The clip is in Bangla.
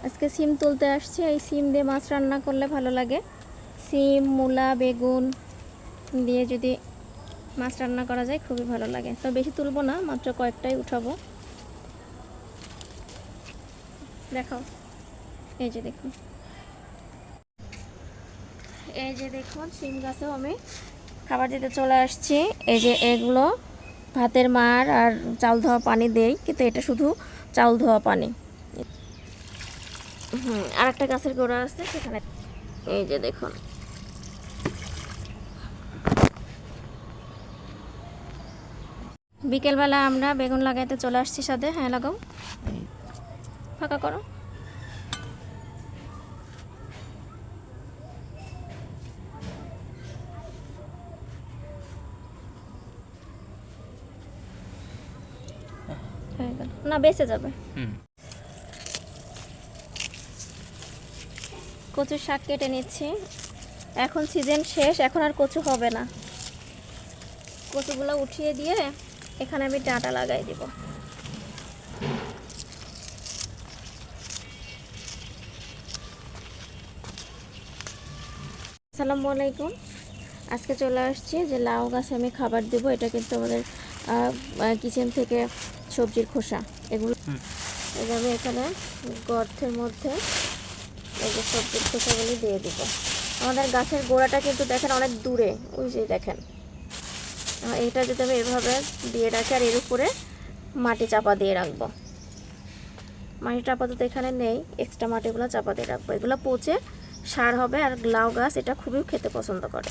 আজকে সিম তুলতে আসছি। এই সিম দিয়ে মাছ রান্না করলে ভালো লাগে। সিম, মূলা, বেগুন দিয়ে যদি মাছ রান্না করা যায় খুবই ভালো লাগে। তো বেশি তুলবো না, মাত্র কয়েকটাই উঠাবো। দেখাও, এই যে দেখুন, এই যে দেখুন সিম গাছেও আমি খাবার দিতে চলে আসছি। এই যে এগুলো ভাতের মার আর চাল ধোয়া পানি দেই, কিন্তু এটা শুধু চাল ধোয়া পানি। আর একটা গাছের গোড়া আছে সেখানে, এই যে দেখুন। বিকেলবেলা আমরা বেগুন লাগাইতে চলে আসছি সাথে। হ্যাঁ লাগাও, ফাঁকা করো। না বেঁচে যাবে। কচুর শাক কেটে নিচ্ছি। এখন সিজন শেষ, এখন আর কচু হবে না। কচুগুলো উঠিয়ে দিয়ে এখানে আমি ডাঁটা লাগাই দিব। আসসালামু আলাইকুম। আজকে চলে আসছি যে লাউ গাছে আমি খাবার দেব। এটা কিন্তু আমাদের কিচেন থেকে সবজির খোসা, এগুলো আমি এখানে গর্তের মধ্যে এই যে সবজির খোসাগুলি দিয়ে দিব। আমাদের গাছের গোড়াটা কিন্তু দেখেন অনেক দূরে, ওই যে দেখেন। এইটা যদি আমি এভাবে দিয়ে রাখি আর এর উপরে মাটি চাপা দিয়ে রাখবো। মাটিটা আপাতত এখানে নেই, এক্সট্রা মাটিগুলো চাপা দিয়ে রাখবো। এগুলো পচে সার হবে, আর লাউ গাছ এটা খুবই খেতে পছন্দ করে।